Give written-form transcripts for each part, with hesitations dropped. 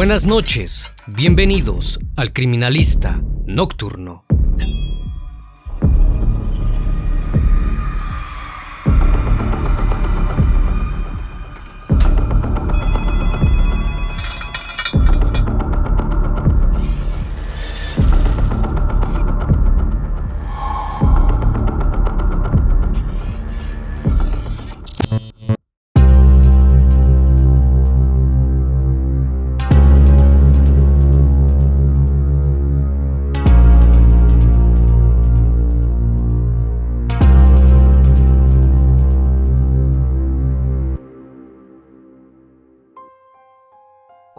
Buenas noches, bienvenidos al Criminalista Nocturno.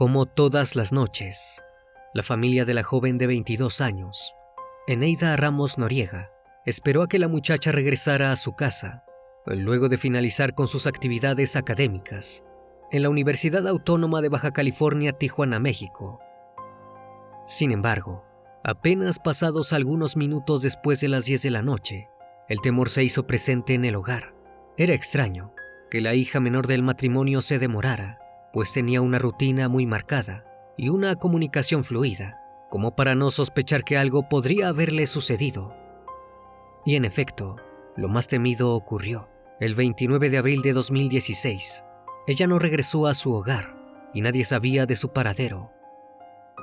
Como todas las noches, la familia de la joven de 22 años, Eneida Ramos Noriega, esperó a que la muchacha regresara a su casa, luego de finalizar con sus actividades académicas en la Universidad Autónoma de Baja California, Tijuana, México. Sin embargo, apenas pasados algunos minutos después de las 10 de la noche, el temor se hizo presente en el hogar. Era extraño que la hija menor del matrimonio se demorara, pues tenía una rutina muy marcada y una comunicación fluida, como para no sospechar que algo podría haberle sucedido. Y en efecto, lo más temido ocurrió. El 29 de abril de 2016, ella no regresó a su hogar y nadie sabía de su paradero.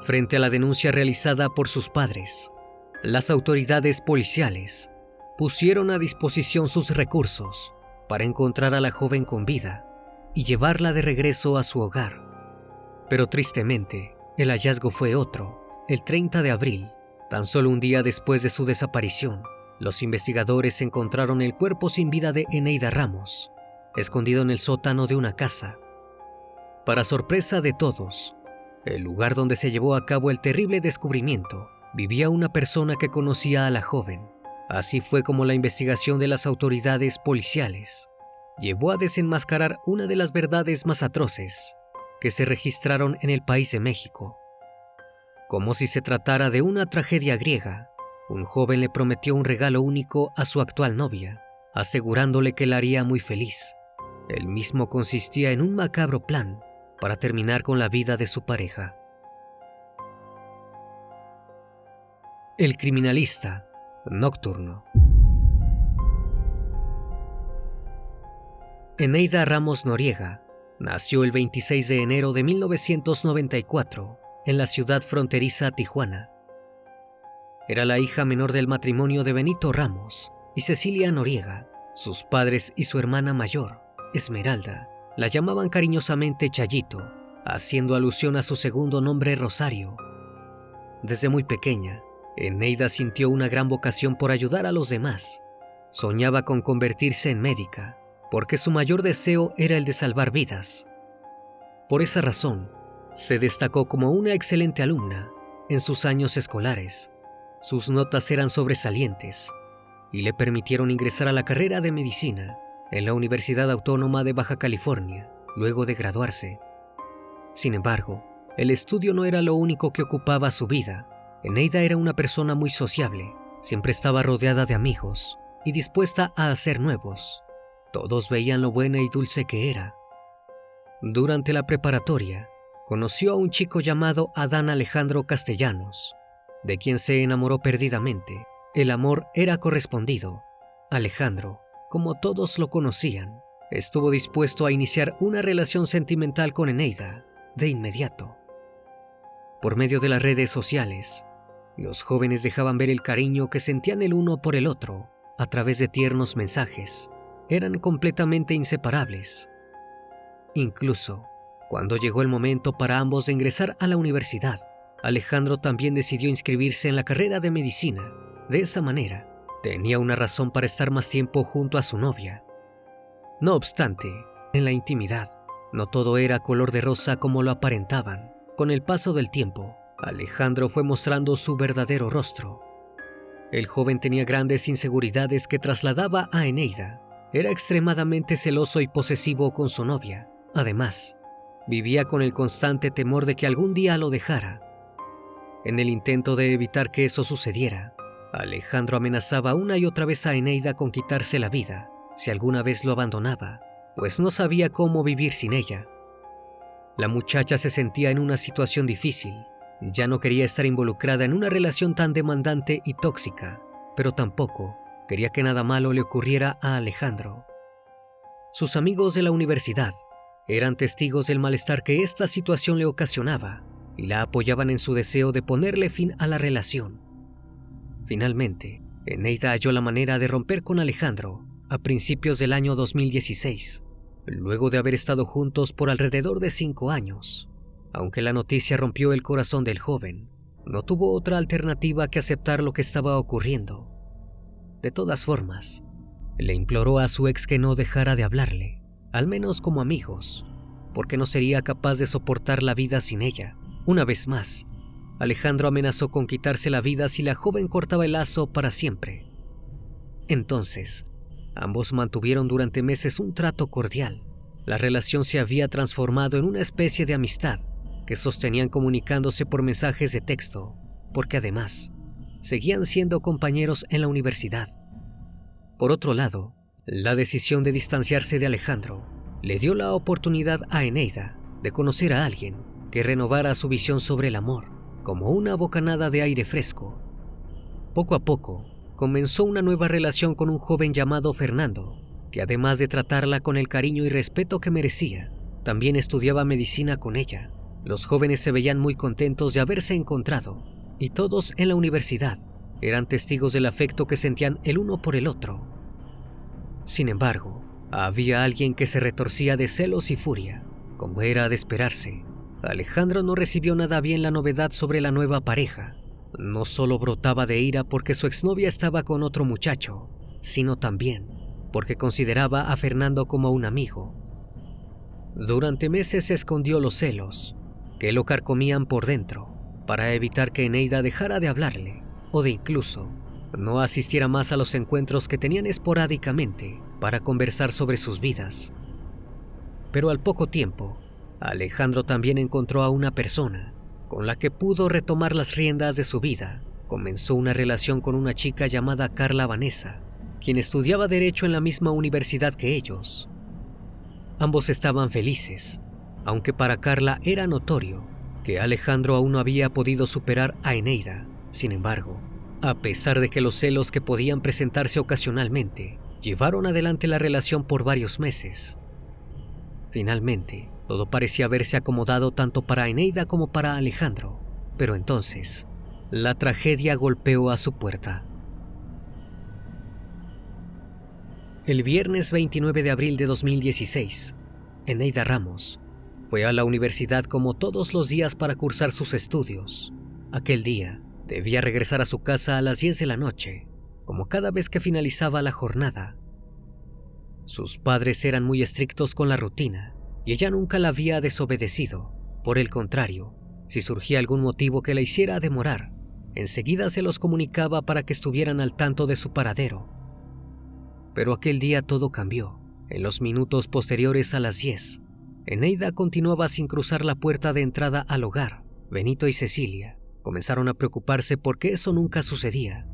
Frente a la denuncia realizada por sus padres, las autoridades policiales pusieron a disposición sus recursos para encontrar a la joven con vida y llevarla de regreso a su hogar. Pero tristemente, el hallazgo fue otro. El 30 de abril, tan solo un día después de su desaparición, los investigadores encontraron el cuerpo sin vida de Eneida Ramos, escondido en el sótano de una casa. Para sorpresa de todos, el lugar donde se llevó a cabo el terrible descubrimiento, vivía una persona que conocía a la joven. Así fue como la investigación de las autoridades policiales llevó a desenmascarar una de las verdades más atroces que se registraron en el país de México. Como si se tratara de una tragedia griega, un joven le prometió un regalo único a su actual novia, asegurándole que la haría muy feliz. El mismo consistía en un macabro plan para terminar con la vida de su pareja. El Criminalista Nocturno. Eneida Ramos Noriega nació el 26 de enero de 1994 en la ciudad fronteriza Tijuana. Era la hija menor del matrimonio de Benito Ramos y Cecilia Noriega. Sus padres y su hermana mayor, Esmeralda, la llamaban cariñosamente Chayito, haciendo alusión a su segundo nombre, Rosario. Desde muy pequeña, Eneida sintió una gran vocación por ayudar a los demás. Soñaba con convertirse en médica, porque su mayor deseo era el de salvar vidas. Por esa razón, se destacó como una excelente alumna en sus años escolares. Sus notas eran sobresalientes y le permitieron ingresar a la carrera de medicina en la Universidad Autónoma de Baja California, luego de graduarse. Sin embargo, el estudio no era lo único que ocupaba su vida. Eneida era una persona muy sociable, siempre estaba rodeada de amigos y dispuesta a hacer nuevos. Todos veían lo buena y dulce que era. Durante la preparatoria, conoció a un chico llamado Adán Alejandro Castellanos, de quien se enamoró perdidamente. El amor era correspondido. Alejandro, como todos lo conocían, estuvo dispuesto a iniciar una relación sentimental con Eneida de inmediato. Por medio de las redes sociales, los jóvenes dejaban ver el cariño que sentían el uno por el otro a través de tiernos mensajes. Eran completamente inseparables. Incluso, cuando llegó el momento para ambos de ingresar a la universidad, Alejandro también decidió inscribirse en la carrera de medicina. De esa manera, tenía una razón para estar más tiempo junto a su novia. No obstante, en la intimidad, no todo era color de rosa como lo aparentaban. Con el paso del tiempo, Alejandro fue mostrando su verdadero rostro. El joven tenía grandes inseguridades que trasladaba a Eneida. Era extremadamente celoso y posesivo con su novia. Además, vivía con el constante temor de que algún día lo dejara. En el intento de evitar que eso sucediera, Alejandro amenazaba una y otra vez a Eneida con quitarse la vida si alguna vez lo abandonaba, pues no sabía cómo vivir sin ella. La muchacha se sentía en una situación difícil. Ya no quería estar involucrada en una relación tan demandante y tóxica, pero tampoco quería que nada malo le ocurriera a Alejandro. Sus amigos de la universidad eran testigos del malestar que esta situación le ocasionaba y la apoyaban en su deseo de ponerle fin a la relación. Finalmente, Eneida halló la manera de romper con Alejandro a principios del año 2016, luego de haber estado juntos por alrededor de 5 años. Aunque la noticia rompió el corazón del joven, no tuvo otra alternativa que aceptar lo que estaba ocurriendo. De todas formas, le imploró a su ex que no dejara de hablarle, al menos como amigos, porque no sería capaz de soportar la vida sin ella. Una vez más, Alejandro amenazó con quitarse la vida si la joven cortaba el lazo para siempre. Entonces, ambos mantuvieron durante meses un trato cordial. La relación se había transformado en una especie de amistad que sostenían comunicándose por mensajes de texto, porque además seguían siendo compañeros en la universidad. Por otro lado, la decisión de distanciarse de Alejandro le dio la oportunidad a Eneida de conocer a alguien que renovara su visión sobre el amor, como una bocanada de aire fresco. Poco a poco, comenzó una nueva relación con un joven llamado Fernando, que además de tratarla con el cariño y respeto que merecía, también estudiaba medicina con ella. Los jóvenes se veían muy contentos de haberse encontrado, y todos en la universidad eran testigos del afecto que sentían el uno por el otro. Sin embargo, había alguien que se retorcía de celos y furia. Como era de esperarse, Alejandro no recibió nada bien la novedad sobre la nueva pareja. No solo brotaba de ira porque su exnovia estaba con otro muchacho, sino también porque consideraba a Fernando como un amigo. Durante meses escondió los celos, que lo carcomían por dentro, para evitar que Eneida dejara de hablarle, o de incluso no asistiera más a los encuentros que tenían esporádicamente para conversar sobre sus vidas. Pero al poco tiempo, Alejandro también encontró a una persona con la que pudo retomar las riendas de su vida. Comenzó una relación con una chica llamada Carla Vanessa, quien estudiaba Derecho en la misma universidad que ellos. Ambos estaban felices, aunque para Carla era notorio que Alejandro aún no había podido superar a Eneida. Sin embargo, a pesar de que los celos que podían presentarse ocasionalmente llevaron adelante la relación por varios meses. Finalmente, todo parecía haberse acomodado tanto para Eneida como para Alejandro, pero entonces, la tragedia golpeó a su puerta. El viernes 29 de abril de 2016, Eneida Ramos fue a la universidad como todos los días para cursar sus estudios. Aquel día, debía regresar a su casa a las 10 de la noche, como cada vez que finalizaba la jornada. Sus padres eran muy estrictos con la rutina, y ella nunca la había desobedecido. Por el contrario, si surgía algún motivo que la hiciera demorar, enseguida se los comunicaba para que estuvieran al tanto de su paradero. Pero aquel día todo cambió. En los minutos posteriores a las 10, Eneida continuaba sin cruzar la puerta de entrada al hogar. Benito y Cecilia comenzaron a preocuparse porque eso nunca sucedía.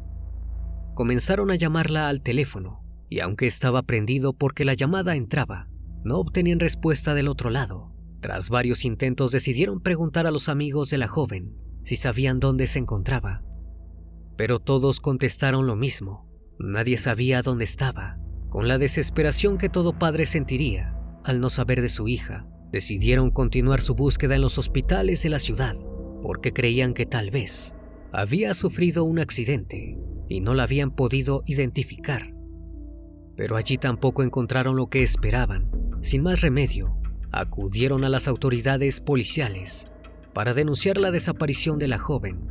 Comenzaron a llamarla al teléfono, y aunque estaba prendido porque la llamada entraba, no obtenían respuesta del otro lado. Tras varios intentos decidieron preguntar a los amigos de la joven si sabían dónde se encontraba. Pero todos contestaron lo mismo. Nadie sabía dónde estaba. Con la desesperación que todo padre sentiría al no saber de su hija, decidieron continuar su búsqueda en los hospitales de la ciudad, porque creían que tal vez había sufrido un accidente y no la habían podido identificar. Pero allí tampoco encontraron lo que esperaban. Sin más remedio, acudieron a las autoridades policiales para denunciar la desaparición de la joven.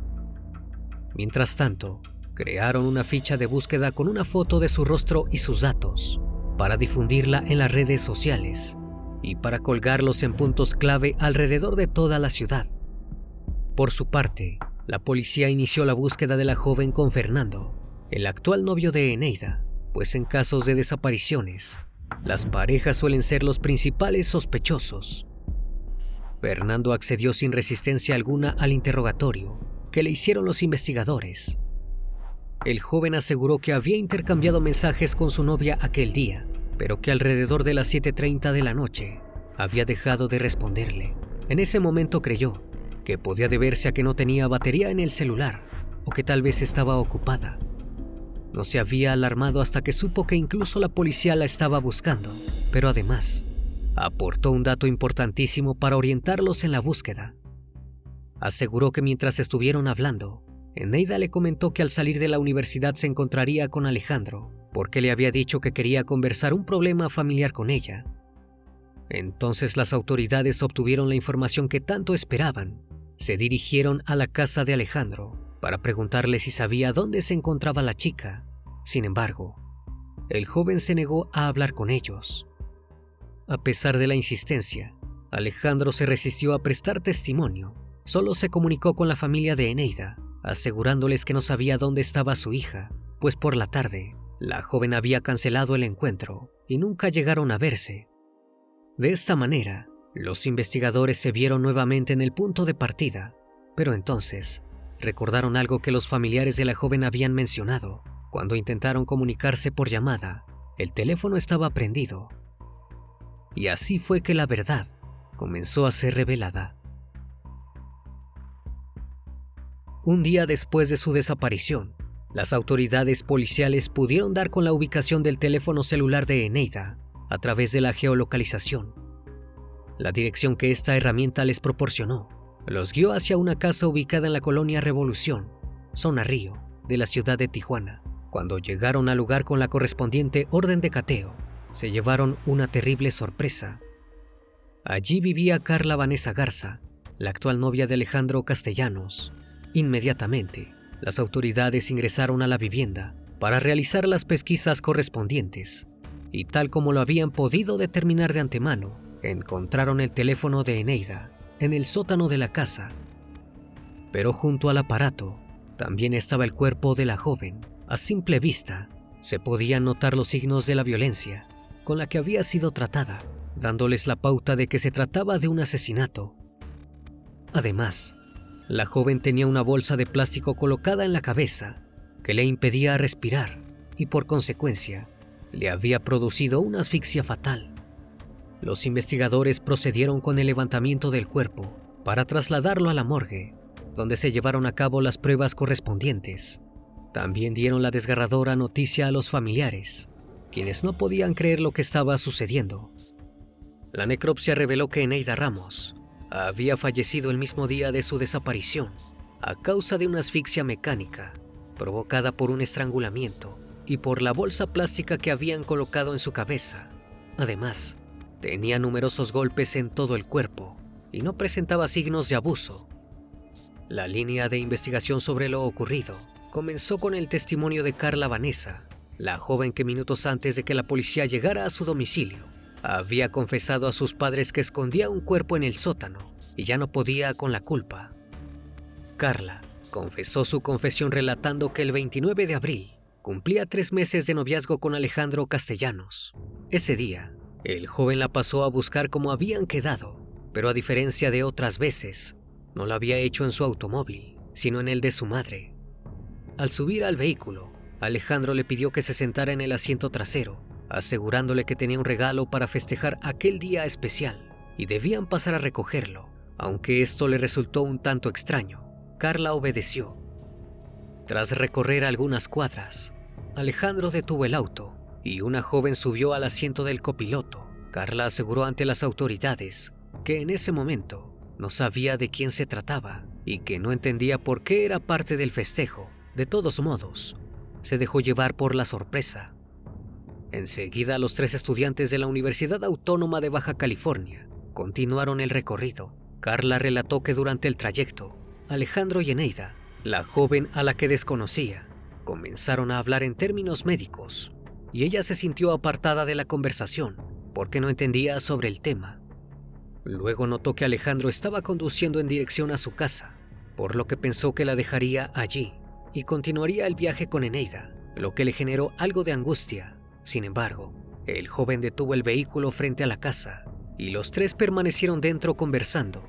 Mientras tanto, crearon una ficha de búsqueda con una foto de su rostro y sus datos para difundirla en las redes sociales y para colgarlos en puntos clave alrededor de toda la ciudad. Por su parte, la policía inició la búsqueda de la joven con Fernando, el actual novio de Eneida, pues en casos de desapariciones, las parejas suelen ser los principales sospechosos. Fernando accedió sin resistencia alguna al interrogatorio que le hicieron los investigadores. El joven aseguró que había intercambiado mensajes con su novia aquel día, pero que alrededor de las 7:30 de la noche había dejado de responderle. En ese momento creyó que podía deberse a que no tenía batería en el celular o que tal vez estaba ocupada. No se había alarmado hasta que supo que incluso la policía la estaba buscando, pero además aportó un dato importantísimo para orientarlos en la búsqueda. Aseguró que mientras estuvieron hablando, Eneida le comentó que al salir de la universidad se encontraría con Alejandro, porque le había dicho que quería conversar un problema familiar con ella. Entonces las autoridades obtuvieron la información que tanto esperaban. Se dirigieron a la casa de Alejandro para preguntarle si sabía dónde se encontraba la chica. Sin embargo, el joven se negó a hablar con ellos. A pesar de la insistencia, Alejandro se resistió a prestar testimonio. Solo se comunicó con la familia de Eneida, asegurándoles que no sabía dónde estaba su hija, pues por la tarde, la joven había cancelado el encuentro y nunca llegaron a verse. De esta manera, los investigadores se vieron nuevamente en el punto de partida, pero entonces recordaron algo que los familiares de la joven habían mencionado. Cuando intentaron comunicarse por llamada, el teléfono estaba prendido. Y así fue que la verdad comenzó a ser revelada. Un día después de su desaparición, las autoridades policiales pudieron dar con la ubicación del teléfono celular de Eneida a través de la geolocalización. La dirección que esta herramienta les proporcionó los guió hacia una casa ubicada en la colonia Revolución, zona Río, de la ciudad de Tijuana. Cuando llegaron al lugar con la correspondiente orden de cateo, se llevaron una terrible sorpresa. Allí vivía Carla Vanessa Garza, la actual novia de Alejandro Castellanos. Inmediatamente, las autoridades ingresaron a la vivienda para realizar las pesquisas correspondientes y tal como lo habían podido determinar de antemano, encontraron el teléfono de Eneida en el sótano de la casa. Pero junto al aparato también estaba el cuerpo de la joven. A simple vista, se podían notar los signos de la violencia con la que había sido tratada, dándoles la pauta de que se trataba de un asesinato. Además, la joven tenía una bolsa de plástico colocada en la cabeza que le impedía respirar y por consecuencia le había producido una asfixia fatal. Los investigadores procedieron con el levantamiento del cuerpo para trasladarlo a la morgue, donde se llevaron a cabo las pruebas correspondientes. También dieron la desgarradora noticia a los familiares, quienes no podían creer lo que estaba sucediendo. La necropsia reveló que Eneida Ramos había fallecido el mismo día de su desaparición a causa de una asfixia mecánica provocada por un estrangulamiento y por la bolsa plástica que habían colocado en su cabeza. Además, tenía numerosos golpes en todo el cuerpo y no presentaba signos de abuso. La línea de investigación sobre lo ocurrido comenzó con el testimonio de Carla Vanessa, la joven que minutos antes de que la policía llegara a su domicilio había confesado a sus padres que escondía un cuerpo en el sótano y ya no podía con la culpa. Carla confesó su confesión relatando que el 29 de abril cumplía 3 meses de noviazgo con Alejandro Castellanos. Ese día, el joven la pasó a buscar como habían quedado, pero a diferencia de otras veces, no lo había hecho en su automóvil, sino en el de su madre. Al subir al vehículo, Alejandro le pidió que se sentara en el asiento trasero, asegurándole que tenía un regalo para festejar aquel día especial y debían pasar a recogerlo. Aunque esto le resultó un tanto extraño, Carla obedeció. Tras recorrer algunas cuadras, Alejandro detuvo el auto y una joven subió al asiento del copiloto. Carla aseguró ante las autoridades que en ese momento no sabía de quién se trataba y que no entendía por qué era parte del festejo. De todos modos, se dejó llevar por la sorpresa. Enseguida, los 3 estudiantes de la Universidad Autónoma de Baja California continuaron el recorrido. Carla relató que durante el trayecto, Alejandro y Eneida, la joven a la que desconocía, comenzaron a hablar en términos médicos y ella se sintió apartada de la conversación porque no entendía sobre el tema. Luego notó que Alejandro estaba conduciendo en dirección a su casa, por lo que pensó que la dejaría allí y continuaría el viaje con Eneida, lo que le generó algo de angustia. Sin embargo, el joven detuvo el vehículo frente a la casa y los 3 permanecieron dentro conversando.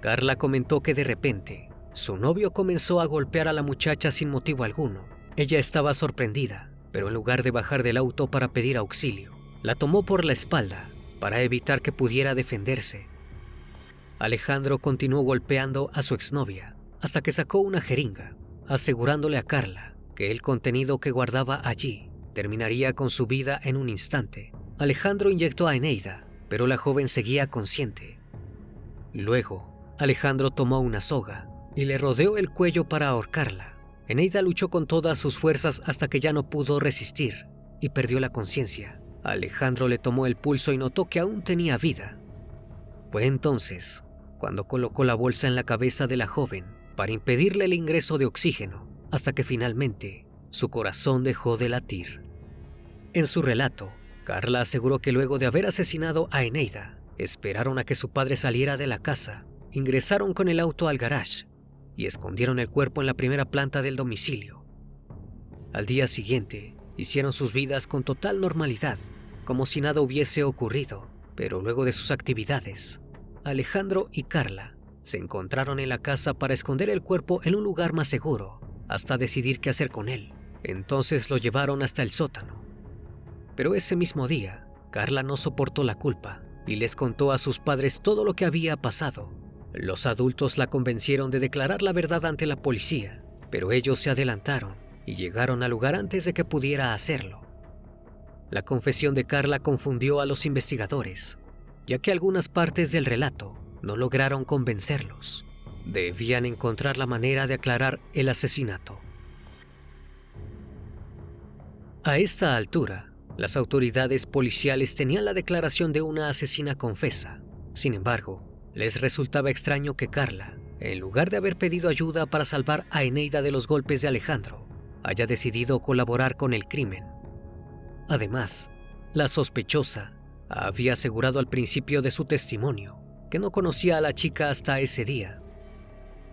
Carla comentó que de repente, su novio comenzó a golpear a la muchacha sin motivo alguno. Ella estaba sorprendida, pero en lugar de bajar del auto para pedir auxilio, la tomó por la espalda para evitar que pudiera defenderse. Alejandro continuó golpeando a su exnovia hasta que sacó una jeringa, asegurándole a Carla que el contenido que guardaba allí terminaría con su vida en un instante. Alejandro inyectó a Eneida, pero la joven seguía consciente. Luego, Alejandro tomó una soga y le rodeó el cuello para ahorcarla. Eneida luchó con todas sus fuerzas hasta que ya no pudo resistir y perdió la conciencia. Alejandro le tomó el pulso y notó que aún tenía vida. Fue entonces cuando colocó la bolsa en la cabeza de la joven para impedirle el ingreso de oxígeno, hasta que finalmente su corazón dejó de latir. En su relato, Carla aseguró que luego de haber asesinado a Eneida, esperaron a que su padre saliera de la casa, ingresaron con el auto al garage y escondieron el cuerpo en la primera planta del domicilio. Al día siguiente, hicieron sus vidas con total normalidad, como si nada hubiese ocurrido, pero luego de sus actividades, Alejandro y Carla se encontraron en la casa para esconder el cuerpo en un lugar más seguro, hasta decidir qué hacer con él. Entonces lo llevaron hasta el sótano. Pero ese mismo día, Carla no soportó la culpa y les contó a sus padres todo lo que había pasado. Los adultos la convencieron de declarar la verdad ante la policía, pero ellos se adelantaron y llegaron al lugar antes de que pudiera hacerlo. La confesión de Carla confundió a los investigadores, ya que algunas partes del relato no lograron convencerlos. Debían encontrar la manera de aclarar el asesinato. A esta altura, las autoridades policiales tenían la declaración de una asesina confesa. Sin embargo, les resultaba extraño que Carla, en lugar de haber pedido ayuda para salvar a Eneida de los golpes de Alejandro, haya decidido colaborar con el crimen. Además, la sospechosa había asegurado al principio de su testimonio que no conocía a la chica hasta ese día.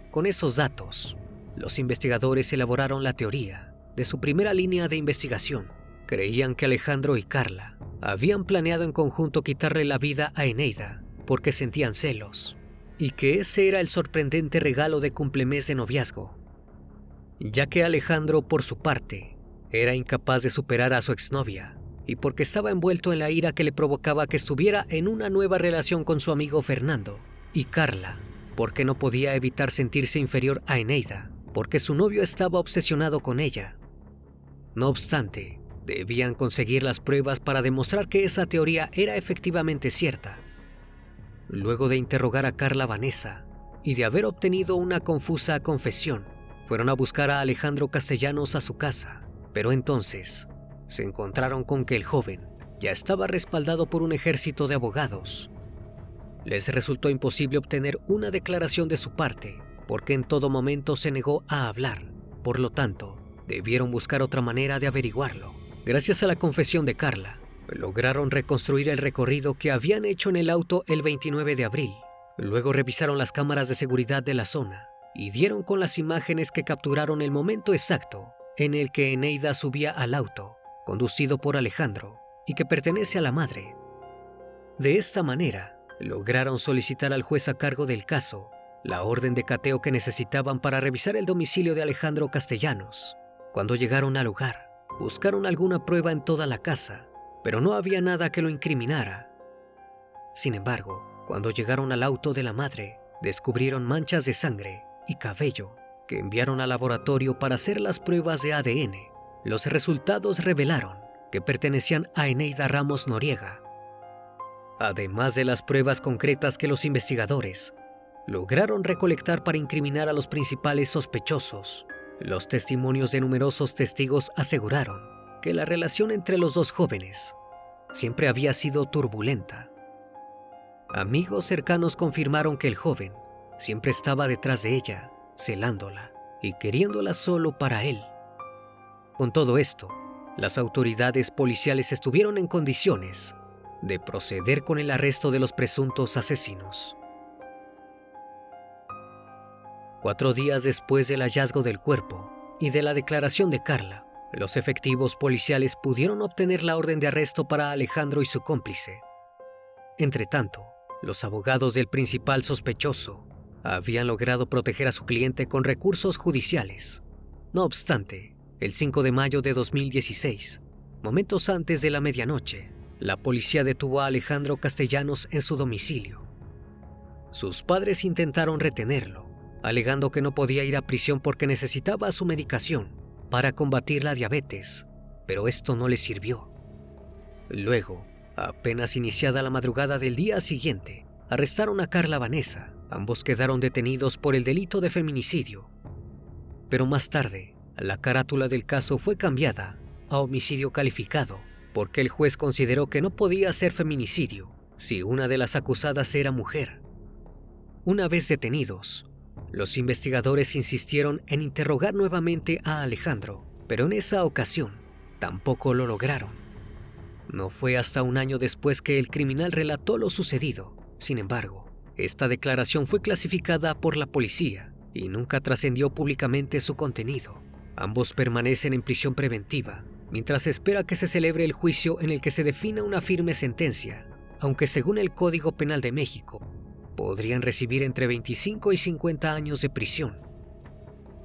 Con esos datos, los investigadores elaboraron la teoría de su primera línea de investigación. Creían que Alejandro y Carla habían planeado en conjunto quitarle la vida a Eneida porque sentían celos, y que ese era el sorprendente regalo de cumplemes de noviazgo, ya que Alejandro, por su parte, era incapaz de superar a su exnovia, y porque estaba envuelto en la ira que le provocaba que estuviera en una nueva relación con su amigo Fernando, y Carla, porque no podía evitar sentirse inferior a Eneida, porque su novio estaba obsesionado con ella. No obstante, debían conseguir las pruebas para demostrar que esa teoría era efectivamente cierta. Luego de interrogar a Carla Vanessa y de haber obtenido una confusa confesión, fueron a buscar a Alejandro Castellanos a su casa, pero entonces se encontraron con que el joven ya estaba respaldado por un ejército de abogados. Les resultó imposible obtener una declaración de su parte, porque en todo momento se negó a hablar. Por lo tanto, debieron buscar otra manera de averiguarlo. Gracias a la confesión de Carla, lograron reconstruir el recorrido que habían hecho en el auto el 29 de abril. Luego revisaron las cámaras de seguridad de la zona y dieron con las imágenes que capturaron el momento exacto en el que Eneida subía al auto, conducido por Alejandro, y que pertenece a la madre. De esta manera, lograron solicitar al juez a cargo del caso la orden de cateo que necesitaban para revisar el domicilio de Alejandro Castellanos. Cuando llegaron al lugar, buscaron alguna prueba en toda la casa, pero no había nada que lo incriminara. Sin embargo, cuando llegaron al auto de la madre, descubrieron manchas de sangre y cabello que enviaron al laboratorio para hacer las pruebas de ADN. Los resultados revelaron que pertenecían a Eneida Ramos Noriega. Además de las pruebas concretas que los investigadores lograron recolectar para incriminar a los principales sospechosos, los testimonios de numerosos testigos aseguraron que la relación entre los dos jóvenes siempre había sido turbulenta. Amigos cercanos confirmaron que el joven siempre estaba detrás de ella, celándola y queriéndola solo para él. Con todo esto, las autoridades policiales estuvieron en condiciones de proceder con el arresto de los presuntos asesinos. 4 días después del hallazgo del cuerpo y de la declaración de Carla, los efectivos policiales pudieron obtener la orden de arresto para Alejandro y su cómplice. Entretanto, los abogados del principal sospechoso habían logrado proteger a su cliente con recursos judiciales. No obstante, el 5 de mayo de 2016, momentos antes de la medianoche, la policía detuvo a Alejandro Castellanos en su domicilio. sus padres intentaron retenerlo, alegando que no podía ir a prisión porque necesitaba su medicación para combatir la diabetes, pero esto no le sirvió. Luego, apenas iniciada la madrugada del día siguiente, arrestaron a Carla Vanessa. Ambos quedaron detenidos por el delito de feminicidio. Pero más tarde, la carátula del caso fue cambiada a homicidio calificado, porque el juez consideró que no podía ser feminicidio si una de las acusadas era mujer. Una vez detenidos, los investigadores insistieron en interrogar nuevamente a Alejandro, pero en esa ocasión tampoco lo lograron. No fue hasta un año después que el criminal relató lo sucedido. Sin embargo, esta declaración fue clasificada por la policía y nunca trascendió públicamente su contenido. Ambos permanecen en prisión preventiva, mientras se espera que se celebre el juicio en el que se defina una firme sentencia, aunque según el Código Penal de México, podrían recibir entre 25 y 50 años de prisión.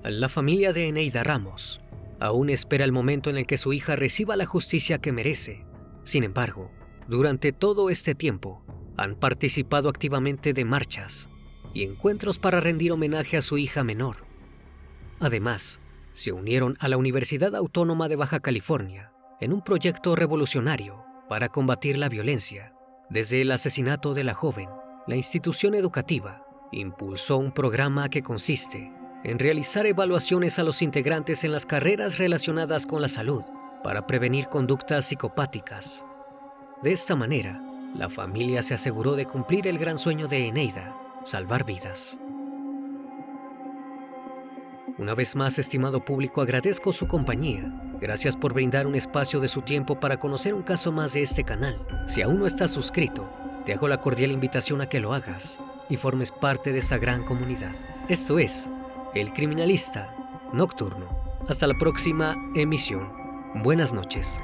La familia de Eneida Ramos aún espera el momento en el que su hija reciba la justicia que merece. Sin embargo, durante todo este tiempo, han participado activamente de marchas y encuentros para rendir homenaje a su hija menor. Además, se unieron a la Universidad Autónoma de Baja California en un proyecto revolucionario para combatir la violencia. Desde el asesinato de la joven, la institución educativa impulsó un programa que consiste en realizar evaluaciones a los integrantes en las carreras relacionadas con la salud para prevenir conductas psicopáticas. De esta manera, la familia se aseguró de cumplir el gran sueño de Eneida, salvar vidas. Una vez más, estimado público, agradezco su compañía. Gracias por brindar un espacio de su tiempo para conocer un caso más de este canal. Si aún no estás suscrito, te hago la cordial invitación a que lo hagas y formes parte de esta gran comunidad. Esto es El Criminalista Nocturno. Hasta la próxima emisión. Buenas noches.